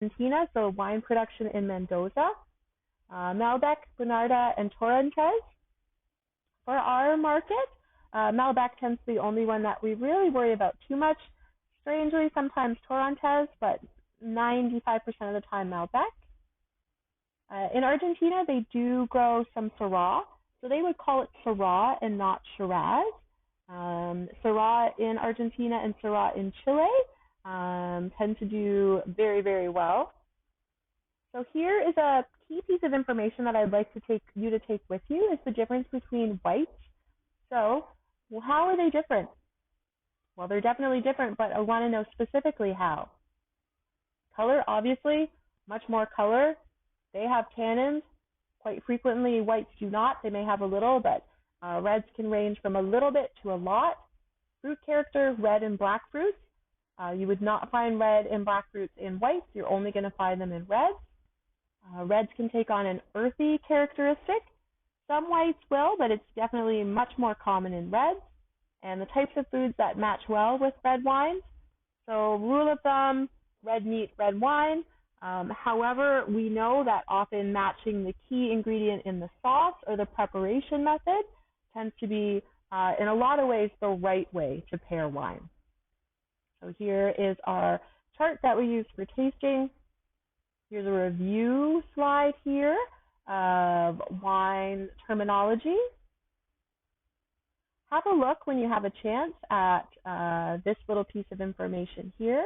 Argentina, so wine production in Mendoza, Malbec, Bonarda, and Torrentes. For our market, Malbec tends to be the only one that we really worry about too much. Strangely, sometimes Torrentes, but 95% of the time Malbec. In Argentina, they do grow some Syrah, so they would call it Syrah and not Shiraz. Syrah in Argentina and Syrah in Chile tend to do very, very well. So here is a key piece of information that I'd like to take you to take with you is the difference between whites. So, well, how are they different? Well, they're definitely different, but I want to know specifically how. Color, obviously, much more color. They have tannins. Quite frequently, whites do not. They may have a little, but reds can range from a little bit to a lot. Fruit character, red and black fruits. You would not find red and black fruits in whites. You're only going to find them in reds. Reds can take on an earthy characteristic. Some whites will, but it's definitely much more common in reds. And the types of foods that match well with red wines. So rule of thumb, red meat, red wine. However, we know that often matching the key ingredient in the sauce or the preparation method tends to be, in a lot of ways, the right way to pair wine. So here is our chart that we use for tasting. Here's a review slide here of wine terminology. Have a look when you have a chance at this little piece of information here.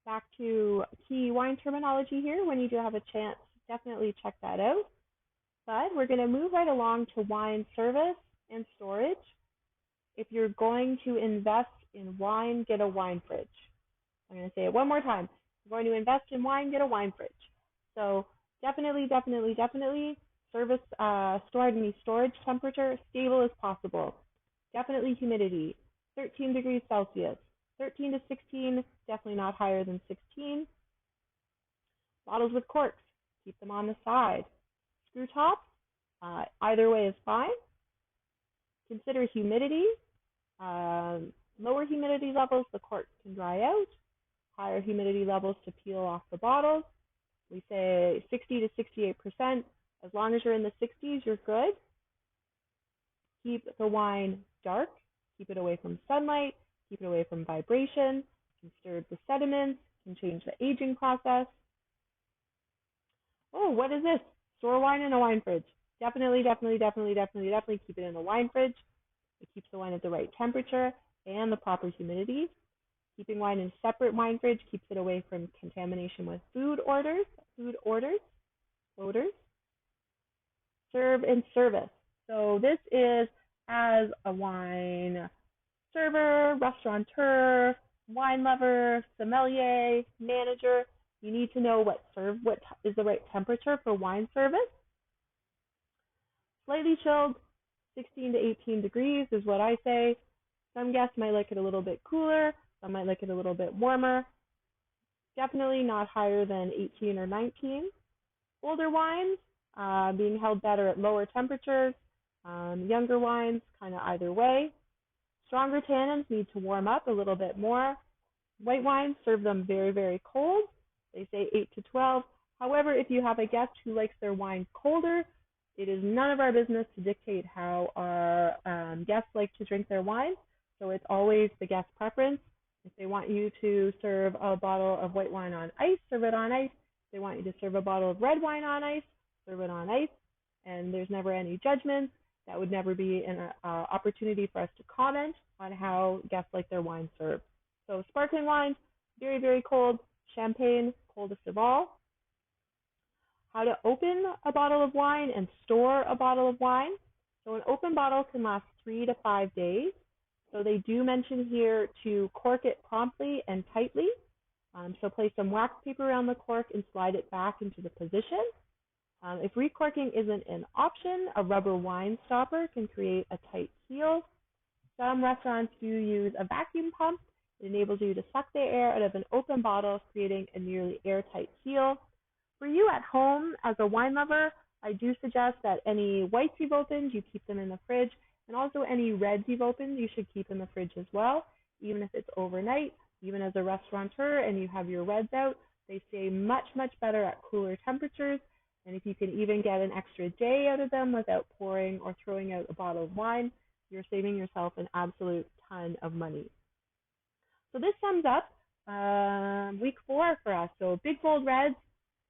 Back to key wine terminology here. When you do have a chance, definitely check that out. But we're going to move right along to wine service and storage. If you're going to invest in wine, get a wine fridge. I'm going to say it one more time. If you're going to invest in wine, get a wine fridge. So definitely, service storage temperature stable as possible. Definitely humidity, 13 degrees Celsius. 13 to 16, definitely not higher than 16. Bottles with corks, keep them on the side. Screw tops, either way is fine. Consider humidity. Lower humidity levels, the cork can dry out. Higher humidity levels to peel off the bottles. We say 60 to 68%. As long as you're in the 60s, you're good. Keep the wine dark. Keep it away from sunlight. Keep it away from vibration. Can disturb the sediments. Can change the aging process. Oh, what is this? Store wine in a wine fridge. Definitely keep it in a wine fridge. It keeps the wine at the right temperature and the proper humidity. Keeping wine in a separate wine fridge keeps it away from contamination with food odors. Serve and service. So this is as a wine server, restaurateur, wine lover, sommelier, manager. You need to know what is the right temperature for wine service. Slightly chilled, 16 to 18 degrees is what I say. Some guests might like it a little bit cooler. Some might like it a little bit warmer. Definitely not higher than 18 or 19. Older wines being held better at lower temperatures. Younger wines, kind of either way. Stronger tannins need to warm up a little bit more. White wines, serve them very, very cold. They say 8 to 12. However, if you have a guest who likes their wine colder, it is none of our business to dictate how our guests like to drink their wine. So it's always the guest preference. If they want you to serve a bottle of white wine on ice, serve it on ice. If they want you to serve a bottle of red wine on ice, serve it on ice. And there's never any judgments. That would never be an opportunity for us to comment on how guests like their wine served. So sparkling wine, very, very cold. Champagne, coldest of all. How to open a bottle of wine and store a bottle of wine. So an open bottle can last 3 to 5 days. So they do mention here to cork it promptly and tightly. So place some wax paper around the cork and slide it back into the position. If recorking isn't an option, a rubber wine stopper can create a tight seal. Some restaurants do use a vacuum pump. It enables you to suck the air out of an open bottle, creating a nearly airtight seal. For you at home as a wine lover, I do suggest that any whites you've opened, you keep them in the fridge, and also any reds you've opened, you should keep in the fridge as well, even if it's overnight. Even as a restaurateur and you have your reds out, they stay much, much better at cooler temperatures. And if you can even get an extra day out of them without pouring or throwing out a bottle of wine, you're saving yourself an absolute ton of money. So this sums up week 4 for us. So big, bold reds,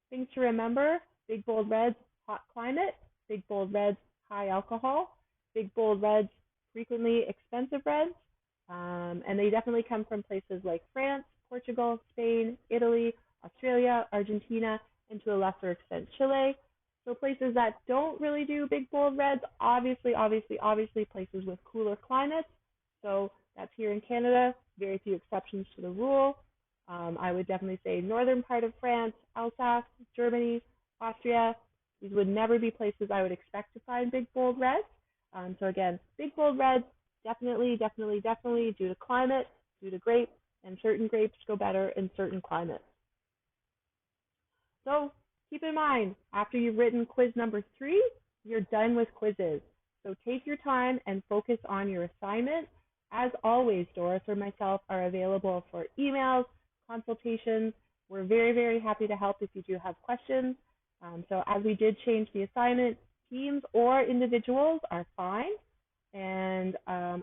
things to remember. Big, bold reds, hot climate. Big, bold reds, high alcohol. Big, bold reds, frequently expensive reds. And they definitely come from places like France, Portugal, Spain, Italy, Australia, Argentina, and to a lesser extent Chile. So places that don't really do big, bold reds, obviously places with cooler climates. So that's here in Canada, very few exceptions to the rule. I would definitely say northern part of France, Alsace, Germany, Austria. These would never be places I would expect to find big, bold reds. So again, big, bold reds, definitely due to climate, due to grapes, and certain grapes go better in certain climates. So keep in mind, after you've written quiz number 3, you're done with quizzes. So take your time and focus on your assignment. As always, Doris or myself are available for emails, consultations. We're very, very happy to help if you do have questions. So as we did change the assignment, teams or individuals are fine. And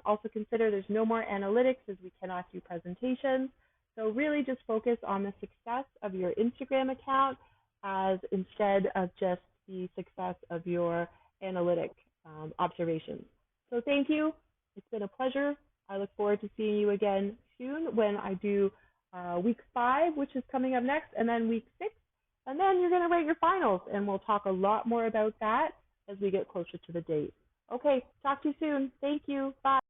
also consider there's no more analytics as we cannot do presentations. So really just focus on the success of your Instagram account as instead of just the success of your analytic observations. So thank you. It's been a pleasure. I look forward to seeing you again soon when I do week 5, which is coming up next, and then week 6. And then you're going to write your finals, and we'll talk a lot more about that as we get closer to the date. Okay, talk to you soon. Thank you. Bye.